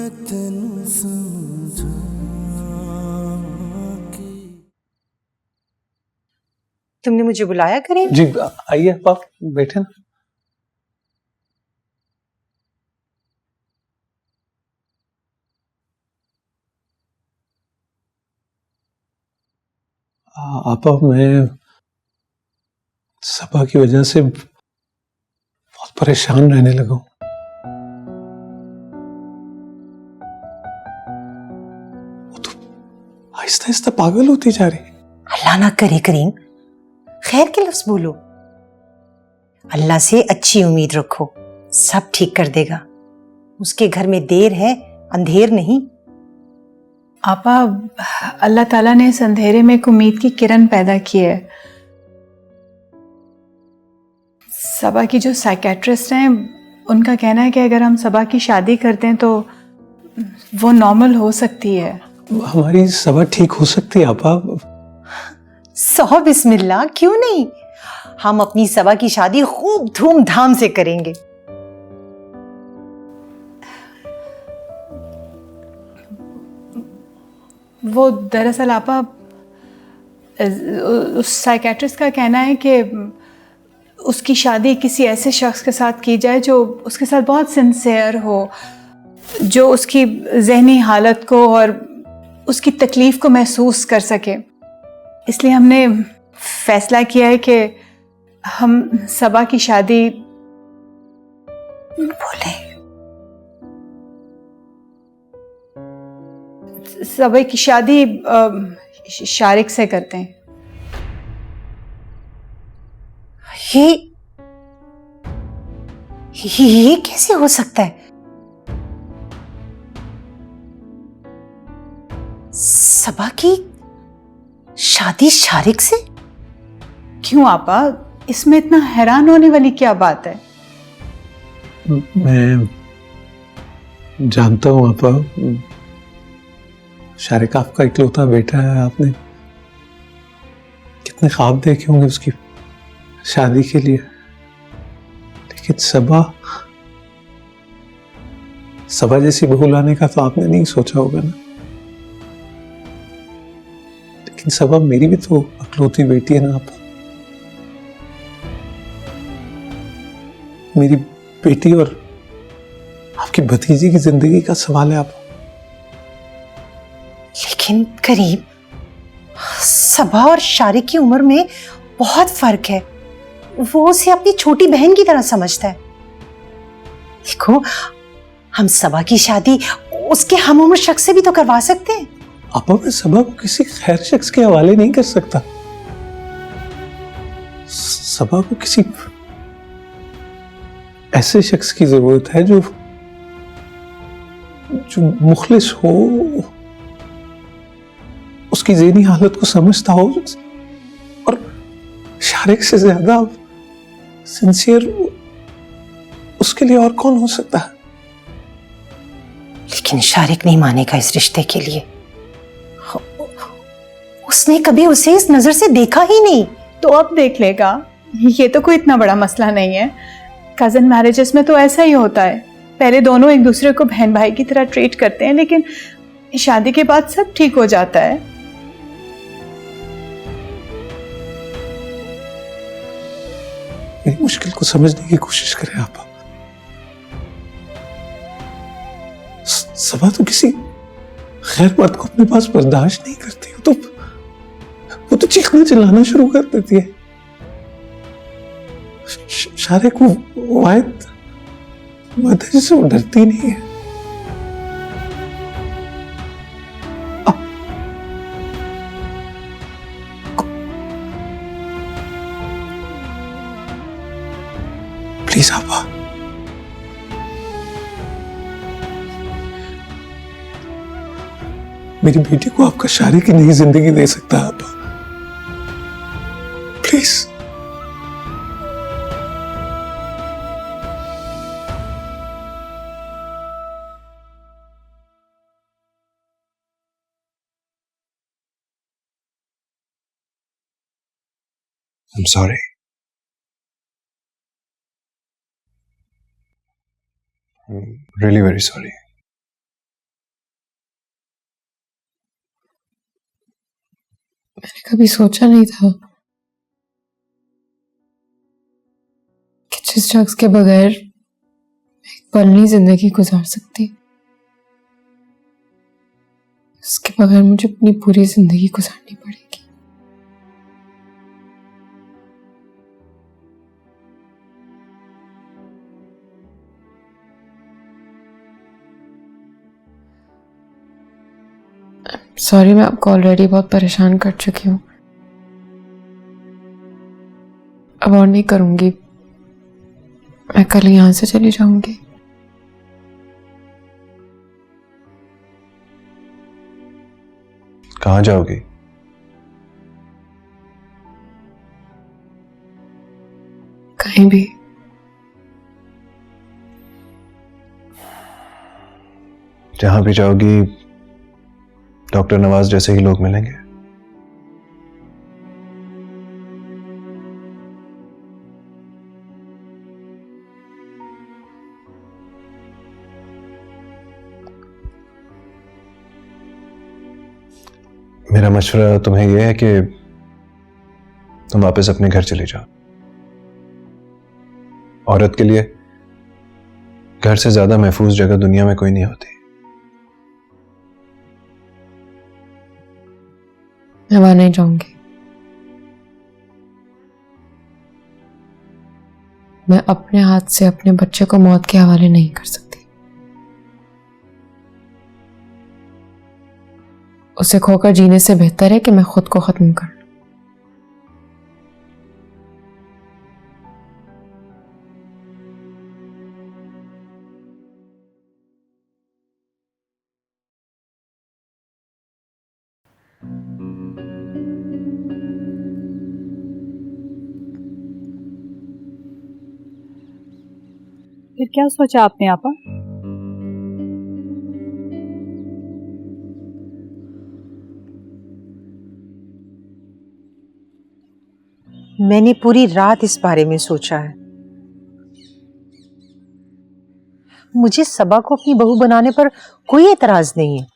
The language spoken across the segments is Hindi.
तेनू समझा के। तुमने मुझे बुलाया करीम? जी आइए आप बैठे ना। आपा मैं सपा की वजह से बहुत परेशान रहने लगा हूं। वो तो आहिस्ता आहिस्ता पागल होती जा रही है। अल्लाह ना करे करीम, खैर के लफ्ज बोलो। अल्लाह से अच्छी उम्मीद रखो, सब ठीक कर देगा। उसके घर में देर है, अंधेर नहीं। आपा, अल्लाह ताला ने इस अंधेरे में एक उम्मीद की किरण पैदा की है। सबा की जो साइकेट्रिस्ट हैं, उनका कहना है कि अगर हम सबा की शादी करते हैं तो वो नॉर्मल हो सकती है। हमारी सभा ठीक हो सकती है आपा। सौ बिस्मिल्लाह, क्यों नहीं। हम अपनी सभा की शादी खूब धूमधाम से करेंगे। वो दरअसल आपा, उस साइकेट्रिस्ट का कहना है कि उसकी शादी किसी ऐसे शख्स के साथ की जाए जो उसके साथ बहुत सिंसियर हो, जो उसकी जहनी हालत को और उसकी तकलीफ को महसूस कर सके। इसलिए हमने फैसला किया है कि हम सबा की शादी बोले सबा की शादी शारिक से करते हैं। ये कैसे हो सकता है? सबा की शादी शारिक से? क्यों आपा, इसमें इतना हैरान होने वाली क्या बात है? मैं जानता हूँ आपा, शारिक आपका इकलौता बेटा है। आपने कितने ख्वाब देखे होंगे उसकी शादी के लिए, लेकिन सबा जैसी बहू लाने का तो आपने नहीं सोचा होगा ना। लेकिन सबा मेरी भी तो इकलौती बेटी है ना आपा। मेरी बेटी और आपकी भतीजी की जिंदगी का सवाल है आपा। लेकिन करीब, सबा और शारिक की उम्र में बहुत फर्क है। वो उसे अपनी छोटी बहन की तरह समझता है। देखो, हम सबा की शादी उसके हम उम्र शख्स से भी तो करवा सकते हैं। आपा मैं सबा को किसी खैर शख्स के हवाले नहीं कर सकता। सबा को किसी ऐसे शख्स की जरूरत है जो मुखलिस हो, उसकी ज़हनी हालत को समझता हो, और शारिक से ज्यादा सिंसियर उसके लिए और कौन हो सकता है। लेकिन शारिक नहीं मानेगा इस रिश्ते के लिए। उसने कभी उसे इस नजर से देखा ही नहीं। तो अब देख लेगा, ये तो कोई इतना बड़ा मसला नहीं है। कजन मैरिजेस में तो ऐसा ही होता है, पहले दोनों एक दूसरे को बहन भाई की तरह ट्रीट करते हैं, लेकिन शादी के बाद सब ठीक हो जाता है। मेरी मुश्किल को समझने की कोशिश करें आप। सबा तो किसी खैर बात को अपने पास बर्दाश्त नहीं करती। वो तो चीखना चिल्लाना शुरू कर देती है। शारिक को वायद से वो डरती नहीं है। प्लीज आपा, मेरी बेटी को आपका शारिक की नई जिंदगी दे सकता है आपा। Please. I'm sorry. I'm really very sorry. मैंने कभी सोचा नहीं था कि जिस शख्स के बगैर एक पल नहीं जिंदगी गुजार सकती, उसके बगैर मुझे अपनी पूरी जिंदगी गुजारनी पड़ेगी। सॉरी, मैं आपको ऑलरेडी बहुत परेशान कर चुकी हूँ। अब और नहीं करूंगी। मैं कल यहां से चली जाऊंगी। कहाँ जाओगी? कहीं भी। जहां भी जाओगी डॉक्टर नवाज जैसे ही लोग मिलेंगे। मेरा मशवरा तुम्हें यह है कि तुम वापस अपने घर चले जाओ। औरत के लिए घर से ज्यादा महफूज जगह दुनिया में कोई नहीं होती। मैं वहां नहीं जाऊंगी। मैं अपने हाथ से अपने बच्चे को मौत के हवाले नहीं कर सकती। उसे खोकर जीने से बेहतर है कि मैं खुद को खत्म कर लूं। फिर क्या सोचा आपने आपा? मैंने पूरी रात इस बारे में सोचा है। मुझे सबा को अपनी बहू बनाने पर कोई एतराज नहीं है,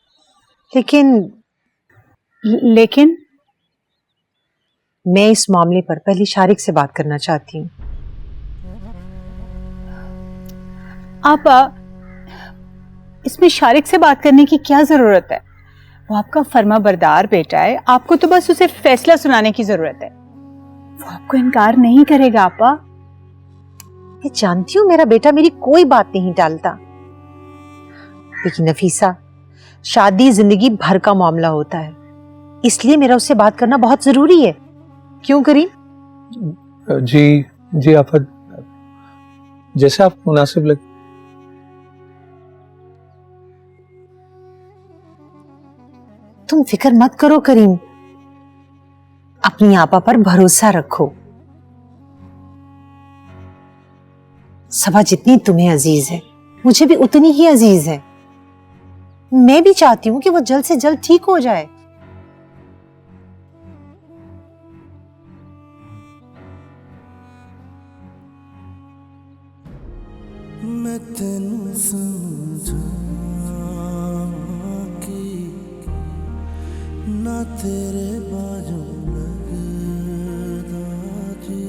लेकिन मैं इस मामले पर पहले शारिक से बात करना चाहती हूँ। आपा, इसमें शारिक से बात करने की क्या जरूरत है? वो आपका फर्मा बरदार बेटा है। आपको तो बस उसे फैसला सुनाने की जरूरत है। वो आपको इनकार नहीं करेगा आपा। मैं जानती हूँ मेरा बेटा मेरी कोई बात नहीं टालता, लेकिन नफीसा, शादी जिंदगी भर का मामला होता है, इसलिए मेरा उससे बात करना बहुत जरूरी है। क्यों करीम? जी जी आफा, जैसे आपको मुनासिब लगे। तुम फिक्र मत करो करीम, अपनी आपा पर भरोसा रखो। सबा जितनी तुम्हें अजीज है, मुझे भी उतनी ही अजीज है। मैं भी चाहती हूं कि वो जल्द से जल्द ठीक हो जाए। मैं तेनू समझा कि ना तेरे बाजू लगदा जी।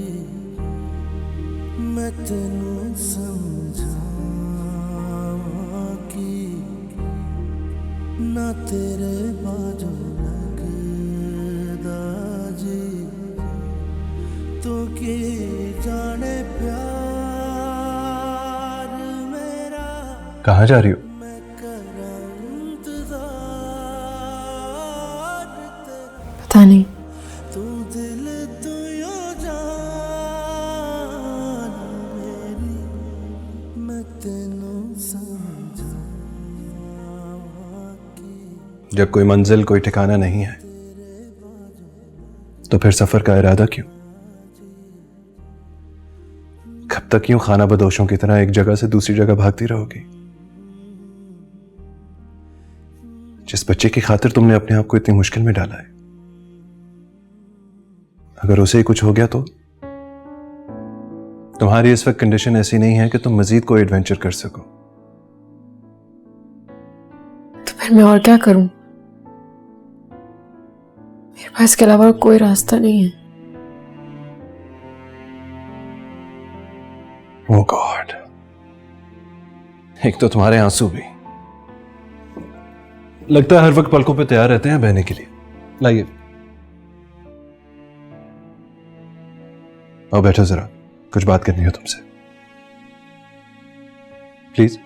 मैं तेनू समझा कि ना तेरे बाजू लगदा जी। तो की जाने प्यार मेरा। कहाँ जा रही हो? पता नहीं। तू दिल तू यो जान मेरी, मैं तेनू समझा कि। जब कोई मंजिल कोई ठिकाना नहीं है तो फिर सफर का इरादा क्यों? कब तक यूं खाना बदोशों की तरह एक जगह से दूसरी जगह भागती रहोगी? जिस बच्चे की खातिर तुमने अपने आप को इतनी मुश्किल में डाला है, अगर उसे ही कुछ हो गया तो? तुम्हारी इस वक्त कंडीशन ऐसी नहीं है कि तुम मजीद कोई एडवेंचर कर सको। तो फिर मैं और क्या करूं? मेरे पास इसके अलावा कोई रास्ता नहीं है। ओह गॉड, एक तो तुम्हारे आंसू भी, लगता है हर वक्त पलकों पे तैयार रहते हैं बहने के लिए। लाइए, आओ बैठो जरा, कुछ बात करनी हो तुमसे, प्लीज।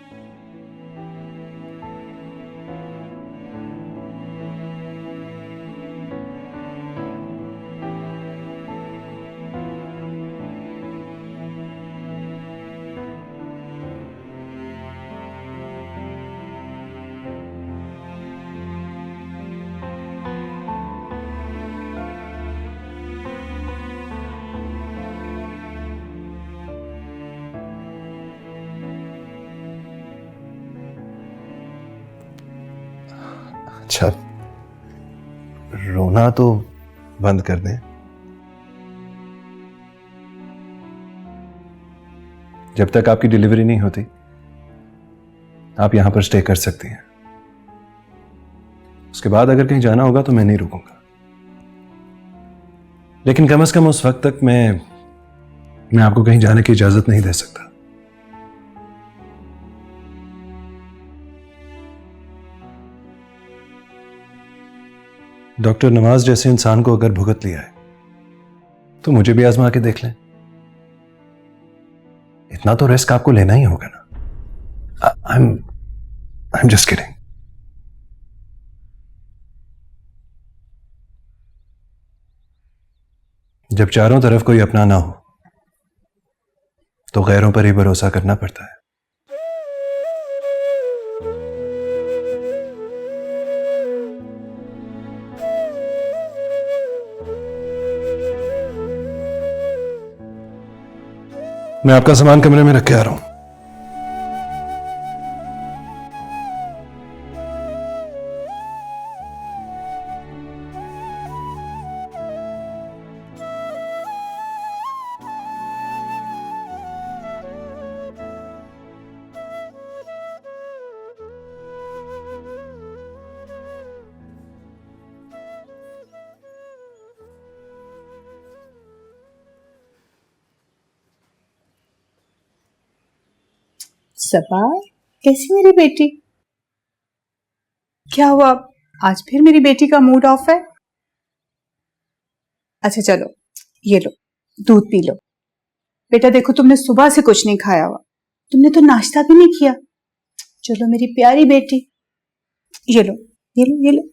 अच्छा, रोना तो बंद कर दें। जब तक आपकी डिलीवरी नहीं होती आप यहां पर स्टे कर सकती हैं। उसके बाद अगर कहीं जाना होगा तो मैं नहीं रुकूंगा, लेकिन कम से कम उस वक्त तक मैं आपको कहीं जाने की इजाजत नहीं दे सकता। डॉक्टर नवाज जैसे इंसान को अगर भुगत लिया है तो मुझे भी आजमा के देख लें। इतना तो रिस्क आपको लेना ही होगा ना। I am just kidding. जब चारों तरफ कोई अपना ना हो तो गैरों पर ही भरोसा करना पड़ता है। मैं आपका सामान कमरे में रख के आ रहा हूं। सबा, कैसी मेरी बेटी? क्या हुआ, आज फिर मेरी बेटी का मूड ऑफ है? अच्छा चलो, ये लो, दूध पी लो। बेटा देखो, तुमने सुबह से कुछ नहीं खाया हुआ, तुमने तो नाश्ता भी नहीं किया। चलो मेरी प्यारी बेटी, ये लो ये लो ये लो।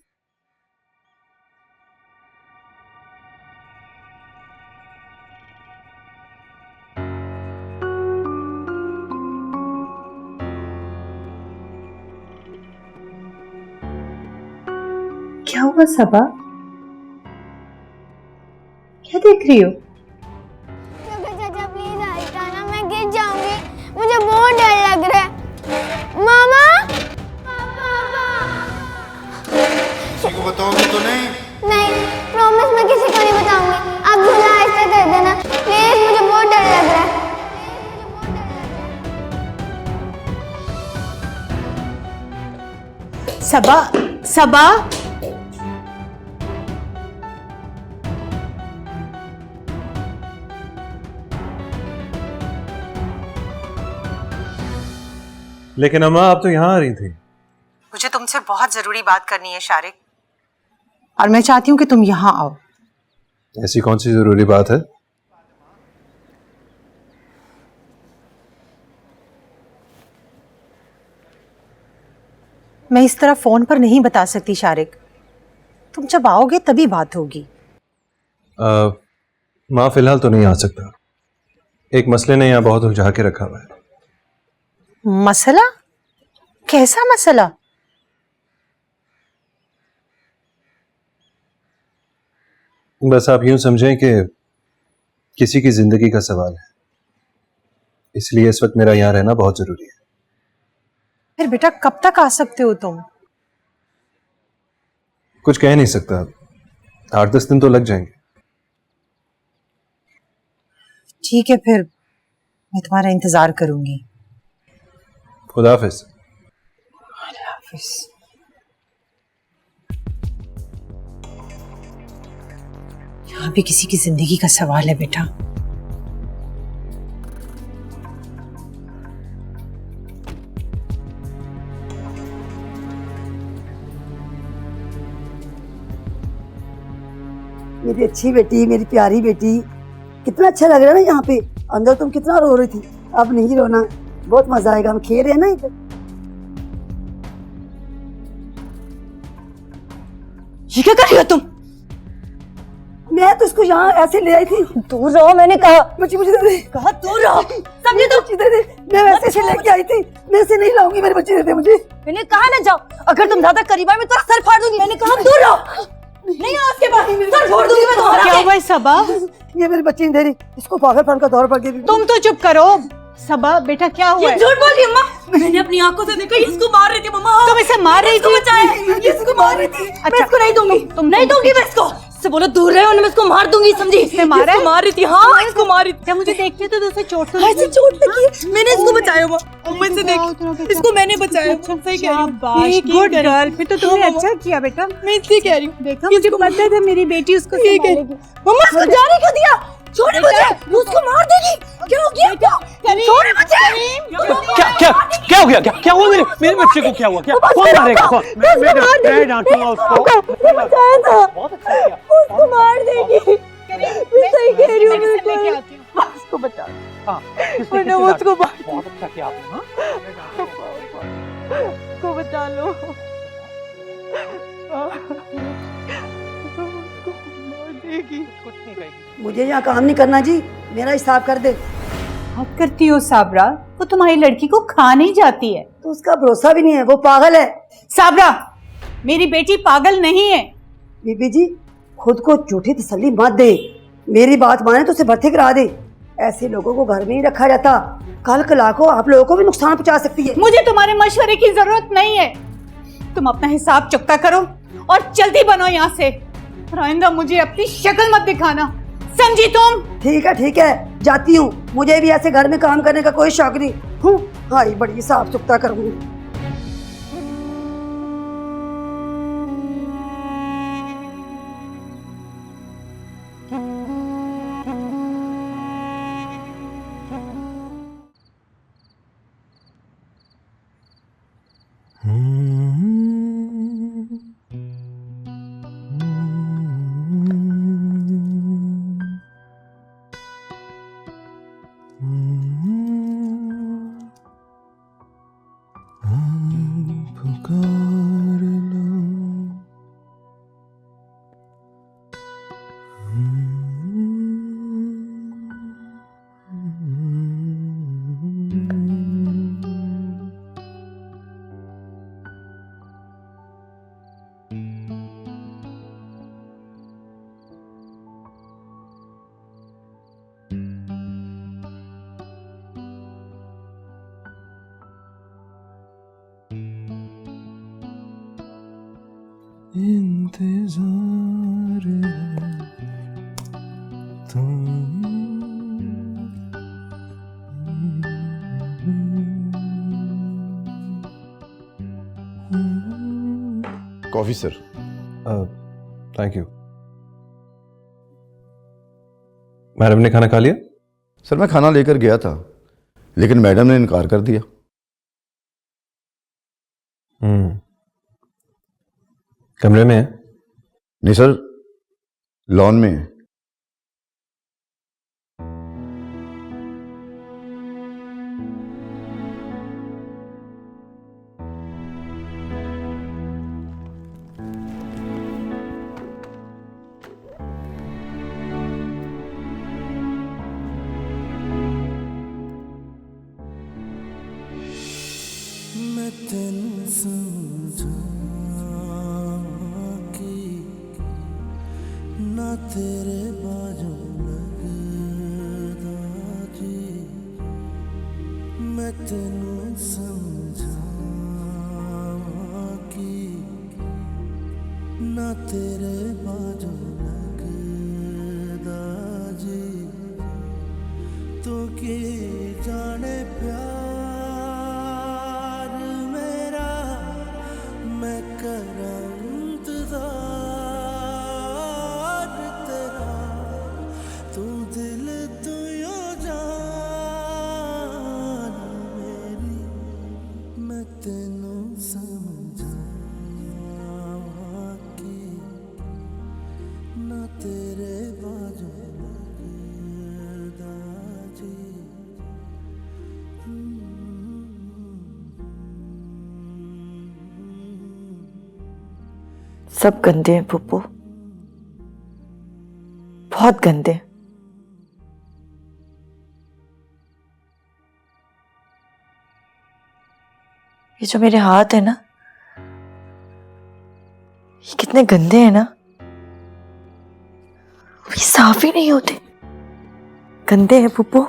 क्या हुआ सबा, क्या देख रही हो? चाचा प्लीज हटाना, मैं गिर जाऊंगी, मुझे बहुत डर लग रहा है। मामा, किसी को बताओगी तो नहीं? नहीं, प्रॉमिस मैं किसी को नहीं बताऊंगी। आप झूला ऐसे कर देना प्लीज, मुझे बहुत डर लग रहा है। सबा, सबा, लेकिन अम्मा आप तो यहां आ रही थी। मुझे तुमसे बहुत जरूरी बात करनी है शारिक, और मैं चाहती हूँ कि तुम यहाँ आओ। ऐसी कौन सी जरूरी बात है? मैं इस तरह फोन पर नहीं बता सकती शारिक, तुम जब आओगे तभी बात होगी। माँ फिलहाल तो नहीं आ सकता, एक मसले ने यहाँ बहुत उलझा के रखा हुआ है। मसला? कैसा मसला? बस आप यूं समझें कि किसी की जिंदगी का सवाल है, इसलिए इस वक्त मेरा यहाँ रहना बहुत जरूरी है। फिर बेटा कब तक आ सकते हो तुम? कुछ कह नहीं सकता, 8-10 दिन तो लग जाएंगे। ठीक है, फिर मैं तुम्हारा इंतजार करूंगी। खुदा हाफिज। यहाँ भी किसी की जिंदगी का सवाल है बेटा। मेरी अच्छी बेटी, मेरी प्यारी बेटी, कितना अच्छा लग रहा है ना यहाँ पे। अंदर तुम कितना रो रही थी, अब नहीं रोना, बहुत मजा आएगा। हम खेल रहे हैं ना इधर। ये क्या कर रही हो तुम? मैं तो इसको यहाँ ऐसे ले आई थी। दूर रहो, मैंने कहा। बच्ची मुझे दे दे। कहा दूर रहो, समझे तुम? बच्ची दे दे, मैं वैसे से लेके आई थी, मैं इसे नहीं लाऊंगी। मेरी बच्ची दे दे मुझे। मैंने कहा ना जाओ, अगर तुम ज्यादा करीब आए मैं तुम्हारा सर फाड़ दूंगी। मैंने कहा दूर रहो, नहीं आओ उसके पास, सर फोड़ दूंगी मैं तुम्हारा। क्या हुआ है सबा? ये मेरी बच्ची नहीं दे रही, इसको पागलपन का दौर पड़ गया। तुम तो चुप करो। सबा बेटा क्या हुआ है? झूठ बोल रही अम्मा, मैंने अपनी आंखों से देखा, इसको मार रही थी मम्मा। तुम इसे मार रही थी? ये इसको मार रही थी। मैं इसको नहीं दूंगी, तुम नहीं दूंगी मैं इसको। इससे बोलो दूर रहे, वरना मैं इसको मार दूंगी, समझी? इसने मारा है? मार रही थी, हाँ इसको मार रही थी। जब मुझे देखती तो उसे चोट तो ऐसे चोट लगी है, मैंने इसको बचाया हुआ। मुझसे देख, इसको मैंने बचाया। सही कह रही हूँ। गुड गर्ल, फिर तो तुमने अच्छा किया बेटा। मैं इसलिए कह रही हूँ। देखा, मुझे पता था मेरी बेटी उसको संभालेगी। मम्मा इसको जाने क्यों दिया? छोड़े मुझे, वो उसको मार देगी। क्या हो गया? छोड़े मुझे। क्या क्या क्या हो गया? क्या हुआ मेरे बच्चे को? क्या हुआ? क्या कौन मारेगा? कौन? मैं डांटूंगा उसको। बचाया था, उसको मार देगी। मैं सही कह रही हूँ, उसको बचा। हाँ, वरना वो उसको मार। बहुत अच्छा किया आपने। उसको बचा लो। कुछ नहीं कहेगी। मुझे यहाँ काम नहीं करना जी, मेरा हिसाब कर दे। बात करती हो साबरा, वो तुम्हारी लड़की को खा नहीं जाती है। तो उसका भरोसा भी नहीं है, वो पागल है। साबरा, मेरी बेटी पागल नहीं है। बीबी जी, खुद को झूठी तसल्ली मत दे। मेरी बात माने तो उसे भर्ती करा दे। ऐसे लोगों को घर में ही रखा जाता, कल कला को आप लोगों को भी नुकसान पहुंचा सकती है। मुझे तुम्हारे मशवरे की जरूरत नहीं है। तुम अपना हिसाब चुकता करो और जल्दी बनो यहाँ से। आइंदा मुझे अपनी शक्ल मत दिखाना, समझी तुम? ठीक है, जाती हूँ। मुझे भी ऐसे घर में काम करने का कोई शौक नहीं हूँ। हाँ, बड़ी साफ चुकता करूंगी। पुकार लो, इंतजार है तुम। Coffee sir. Thank you. Madam ने खाना खा लिया? सर मैं खाना लेकर गया था, लेकिन मैडम ने इनकार कर दिया। कमरे में है? नहीं सर, लॉन में है। मैं तेनू समझा कि ना तेरे बाजू लगदा जी। मैं तेनू समझा कि ना तेरे बाजू लगदा जी। तू की जाने प्यार मेरा, मैं करा इंतजार तेरा। सब गंदे हैं पुप्पो, बहुत गंदे। ये जो मेरे हाथ है ना, ये कितने गंदे हैं ना, ये साफ ही नहीं होते, गंदे हैं पुप्पो।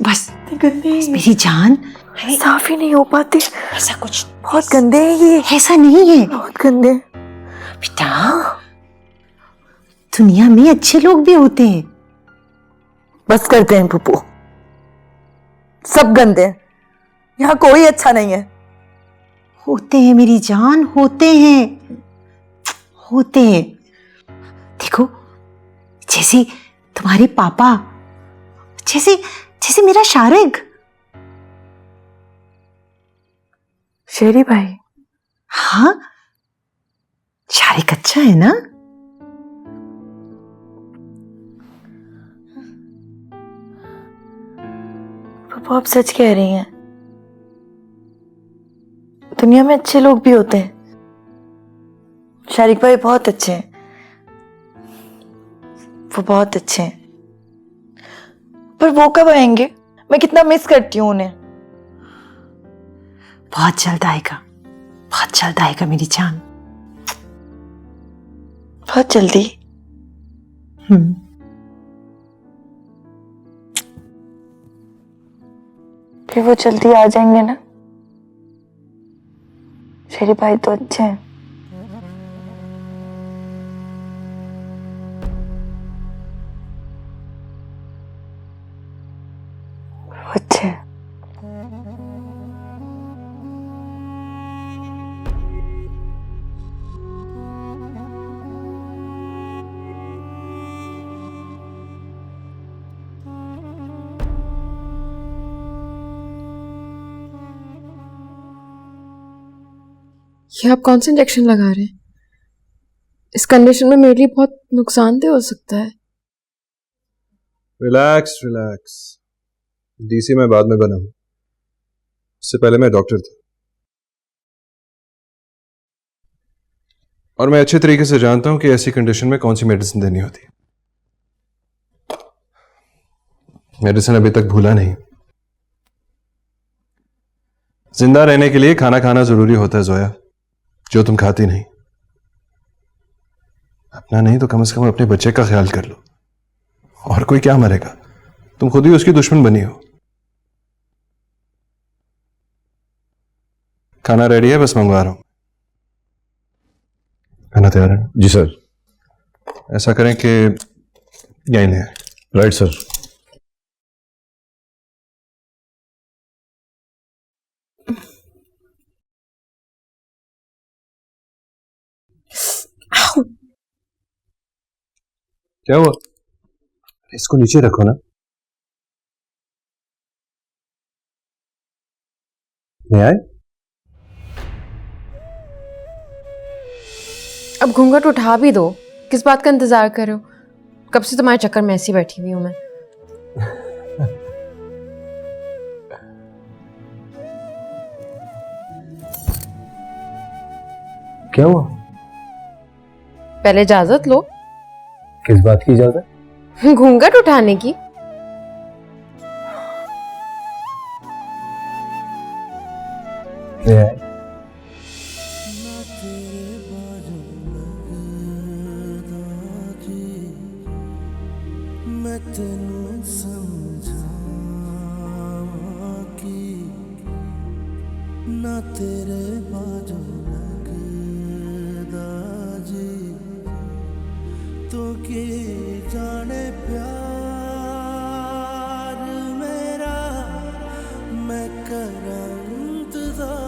बस गंदे हैं, मेरी जान, साफ ही नहीं हो पाते, ऐसा कुछ बहुत गंदे हैं ये, ऐसा नहीं है बहुत गंदे। बेटा, दुनिया में अच्छे लोग भी होते हैं। बस करते हैं पुप्पो, सब गंदे हैं, यहाँ कोई अच्छा नहीं है। होते हैं मेरी जान, होते हैं, होते हैं। देखो, जैसे तुम्हारे पापा, जैसे जैसे मेरा शारिक। शेरी भाई? हाँ, शारिक अच्छा है ना? पापा आप सच कह रही हैं, दुनिया में अच्छे लोग भी होते हैं। शारिक भाई बहुत अच्छे हैं, वो बहुत अच्छे हैं, पर वो कब आएंगे? मैं कितना मिस करती हूँ उन्हें। बहुत जल्द आएगा, बहुत जल्द आएगा मेरी जान। बहुत जल्दी? फिर वो जल्दी आ जाएंगे ना? शेरी भाई तो अच्छे हैं। अच्छे हैं। ये आप कौन सा इंजेक्शन लगा रहे हैं? इस कंडीशन में मेरे लिए बहुत नुकसानदेह हो सकता है। रिलैक्स रिलैक्स, डीसी मैं बाद में बना हूं, उससे पहले मैं डॉक्टर था और मैं अच्छे तरीके से जानता हूं कि ऐसी कंडीशन में कौन सी मेडिसिन देनी होती है। मेडिसिन अभी तक भूला नहीं। जिंदा रहने के लिए खाना खाना जरूरी होता है जोया, जो तुम खाती नहीं। अपना नहीं तो कम से कम अपने बच्चे का ख्याल कर लो। और कोई क्या मरेगा, तुम खुद ही उसकी दुश्मन बनी हो। खाना रेडी है, बस मंगवा रहा हूं। खाना तैयार है? जी सर। ऐसा करें कि यहीं ले आए। Right sir. क्या हुआ? इसको नीचे रखो ना। ले आए? अब घूंघट उठा भी दो, किस बात का इंतजार कर रहे हो? कब से तुम्हारे चक्कर में ऐसी बैठी हुई हूं मैं। क्या हुआ? पहले इजाजत लो। किस बात की इजाजत? घूंघट उठाने की। ले आए? मैं तेनू समझावां कि ना तेरे बाजू लगदा जी, तो की जाने प्यार मेरा, मैं करा इंतजार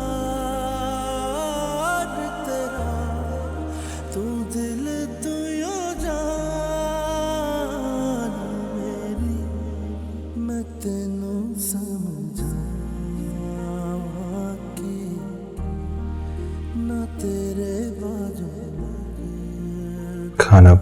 तेरा, तू दिल तू यो जान मेरी, मैं तेनू समझावां कि ना तेरे बाजू खाना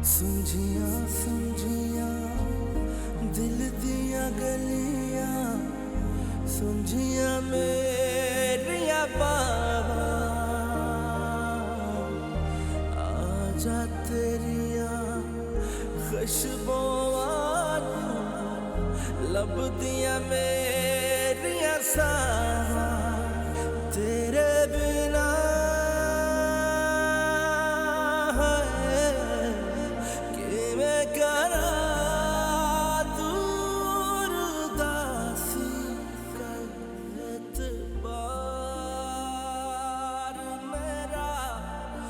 सुंझिया सुंझिया दिल दिया गलियां सुंझिया मेरिया बाबा आजा तेरिया खुशबुआं लब दिया मेरिया सावा तेरे बिना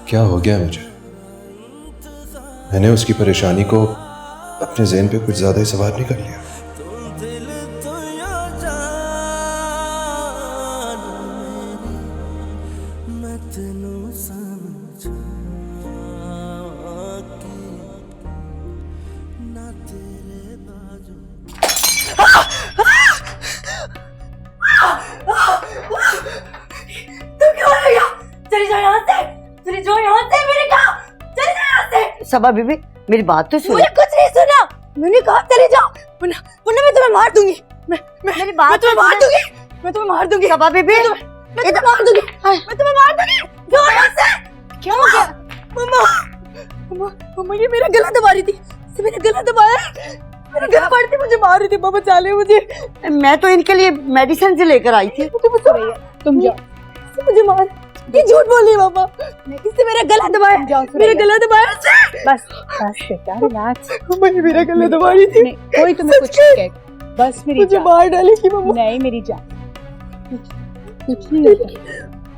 क्या हो गया मुझे? मैंने उसकी परेशानी को अपने ज़हन पे कुछ ज्यादा ही सवार नहीं कर लिया? सबा बीबी मेरी बात तो सुनो। मुझे कुछ नहीं सुना। मैंने कहा चले जाओ वरना मैं तुम्हें मार दूंगी। मेरी बात तुम्हें मार दूंगी। मैं तुम्हें मार दूंगी। सबा बीबी मैं तुम्हें मार दूंगी। मैं तुम्हें मार दूंगी। जाओ यहाँ से। क्या हो गया? मम्मा ये मेरा गला दबा रही थी। इसने मेरा गला दबाया। मेरा गला फाड़ थी, मुझे मार रही थी। मम्मा बचा ले मुझे। मैं तो इनके लिए मेडिसिन से लेकर आई थी। तुम जाओ। मुझे मार। ये झूठ बोल रही मामा। इसने मेरा गला दबाया। मेरा गला दबाया। बस बेटा रिलैक्स। मम्मा ये मेरा गला दबा रही थी। कोई तुम्हें कुछ नहीं कहेगा। बस मेरी मुझे जान। मार डालेगी मम्मा। नहीं मेरी जान। कुछ नहीं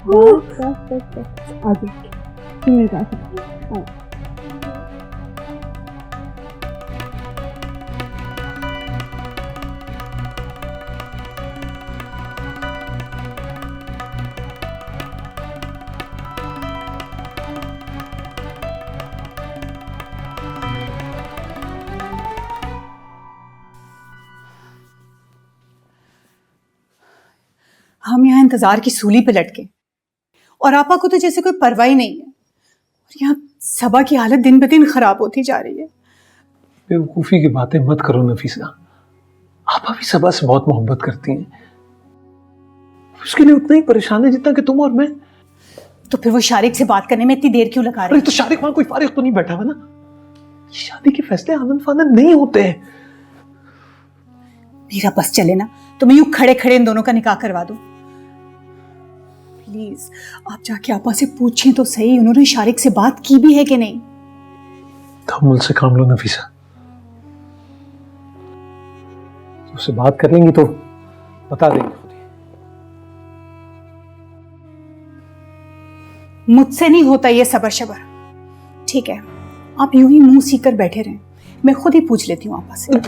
होता। बस आ जाओ मेरे पास। हम यहाँ इंतजार की सूली पे लटके और आपा को तो जैसे कोई परवाह ही नहीं है। और यहाँ सबा की हालत दिन ब दिन खराब होती जा रही है। बेवकूफ़ी की बातें मत करो नफीसा। आप अभी सबा से बहुत मोहब्बत करती हैं, उसके लिए उतना ही परेशान है जितना कि तुम और मैं। तो फिर वो शारिक से बात करने में इतनी देर क्यों लगा रही? अरे तो शारिक वहां कोई फारिग तो नहीं बैठा हुआ ना। शादी के फैसले आनंद फानंद नहीं होते हैं। मेरा बस चले ना तो मैं यूं खड़े खड़े इन दोनों का निकाह करवा दूं। प्लीज आप जाके आपा से पूछें तो सही, उन्होंने शारिक से बात की भी है कि नहीं। तहम्मुल से काम लो नफीसा। उससे बात कर लेंगी तो बता देंगे खुद ही। मुझसे नहीं होता ये सबर शबर। ठीक है आप यूं ही मुंह सीख कर बैठे रहें, मैं खुद ही पूछ लेती हूँ आपा से।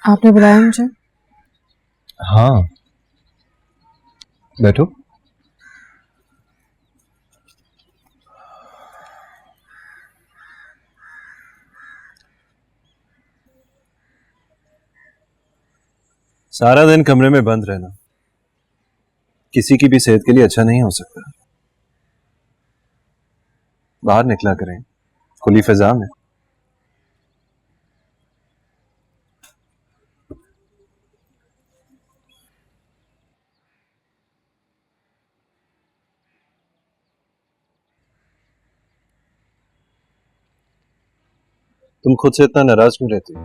आपने बुलाया मुझे? हाँ बैठो। सारा दिन कमरे में बंद रहना किसी की भी सेहत के लिए अच्छा नहीं हो सकता। बाहर निकला करें, खुली फिजा में। तुम खुद से इतना नाराज क्यों रहती हो?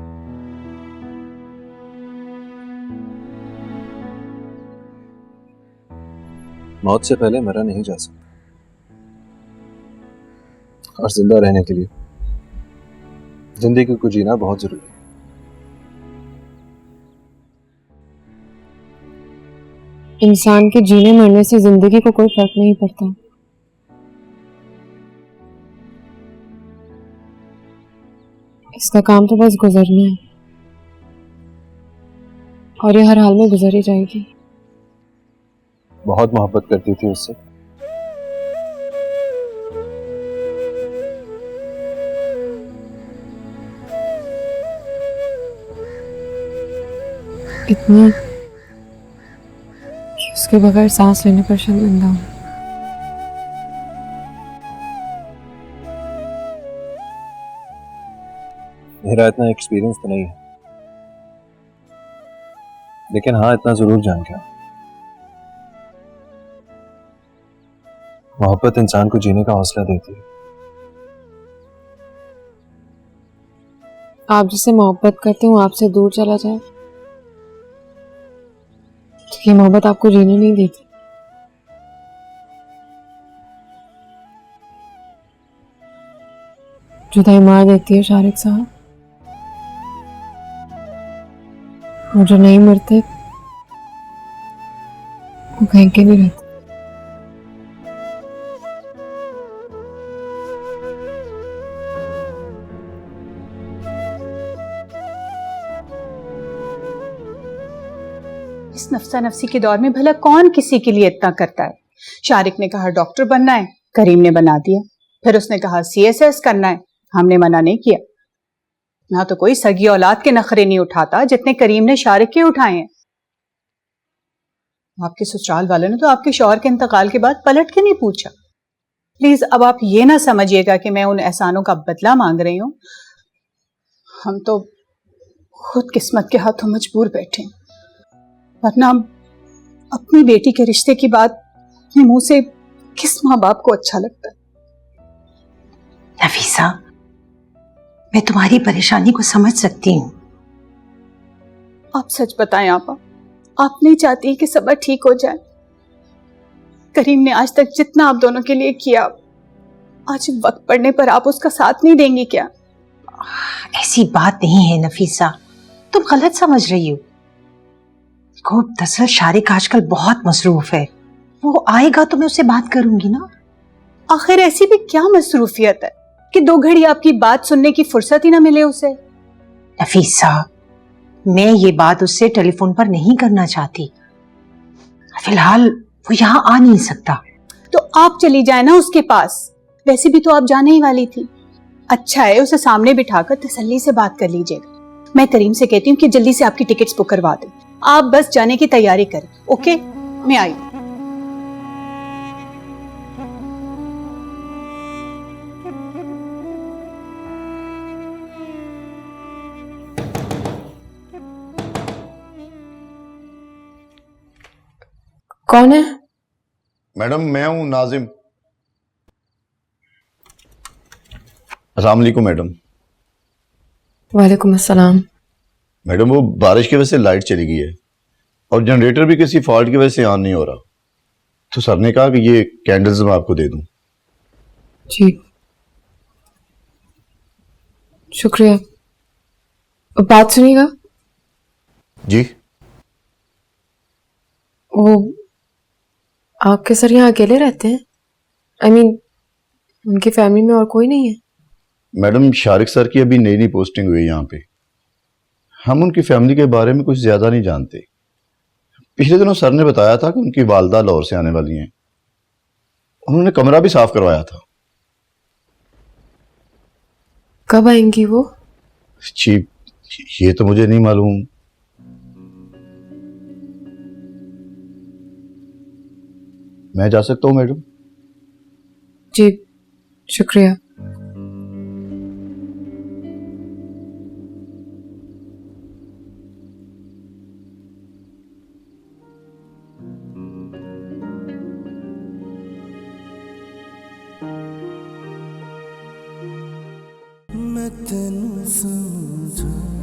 मौत से पहले मरा नहीं जा सकता और जिंदा रहने के लिए जिंदगी को जीना बहुत जरूरी है। इंसान के जीने मरने से जिंदगी को कोई फर्क नहीं पड़ता। इसका काम तो बस गुजरना है, और ये हर हाल में गुजर ही जाएगी। बहुत मोहब्बत करती थी उससे। इतना कि उसके बगैर सांस लेने पर शर्मिंदा हूं। मेरा इतना एक्सपीरियंस तो नहीं है, लेकिन हाँ इतना जरूर जान गया, मोहब्बत इंसान को जीने का हौसला देती है। आप जिससे मोहब्बत करते हो आपसे दूर चला जाए तो ये मोहब्बत आपको जीने नहीं देती। जुदाई मार देती है शारिक साहब, और जो नहीं मरते वो कहीं के नहीं रहते। इस नफ्सा नफ्सी के दौर में भला कौन किसी के लिए इतना करता है। शारिक ने कहा डॉक्टर बनना है, करीम ने बना दिया। फिर उसने कहा CSS करना है, हमने मना नहीं किया। ना तो कोई सगी औलाद के नखरे नहीं उठाता जितने करीम ने शारिक के उठाए हैं। आपके ससुराल वालों ने तो आपके शौहर के इंतकाल के बाद पलट के नहीं पूछा। प्लीज अब आप ये ना समझिएगा कि मैं उन एहसानों का बदला मांग रही हूं। हम तो खुद किस्मत के हाथों मजबूर बैठे, वरना अपनी बेटी के रिश्ते की बात अपने मुंह से किस माँ बाप को अच्छा लगता है। नफीसा, मैं तुम्हारी परेशानी को समझ सकती हूँ। आप सच बताएं आपा, आप नहीं चाहती कि सबा ठीक हो जाए? करीम ने आज तक जितना आप दोनों के लिए किया, आज वक्त पड़ने पर आप उसका साथ नहीं देंगी क्या? ऐसी बात नहीं है नफीसा, तुम गलत समझ रही हो। खूब दरअसल शारिक आजकल बहुत मसरूफ है, वो आएगा तो मैं उससे बात करूंगी ना। आखिर ऐसी भी क्या मसरूफियत है कि 2 घड़ी आपकी बात सुनने की फुर्सत ही ना मिले उसे? नफीसा, मैं ये बात उससे टेलीफोन पर नहीं करना चाहती। फिलहाल वो यहाँ आ नहीं सकता। तो आप चली जाए ना उसके पास, वैसे भी तो आप जाने ही वाली थी। अच्छा है उसे सामने बिठाकर तसल्ली से बात कर लीजिएगा। मैं करीम से कहती हूँ कि जल्दी से आपकी टिकट्स बुक करवा दे। आप बस जाने की तैयारी करें। ओके, मैं आई। कौन है? मैडम मैं हूं नाजिम। अस्सलाम वालेकुम मैडम। वालेकुम अस्सलाम। मैडम वो बारिश की वजह से लाइट चली गई है और जनरेटर भी किसी फॉल्ट की वजह से ऑन नहीं हो रहा, तो सर ने कहा कि ये कैंडल्स मैं आपको दे दूं। जी शुक्रिया। बात सुनिएगा, जी वो आपके सर यहाँ अकेले रहते हैं? I mean, उनकी फैमिली में और कोई नहीं है? मैडम शारिक सर की अभी नई नई पोस्टिंग हुई है यहाँ पे, हम उनकी फैमिली के बारे में कुछ ज्यादा नहीं जानते। पिछले दिनों सर ने बताया था कि उनकी वालदा लाहौर से आने वाली हैं, उन्होंने कमरा भी साफ करवाया था। कब आएंगी वो? जी ये तो मुझे नहीं मालूम। मैं जा सकता हूँ मैडम? जी शुक्रिया। मैं तेनू समझा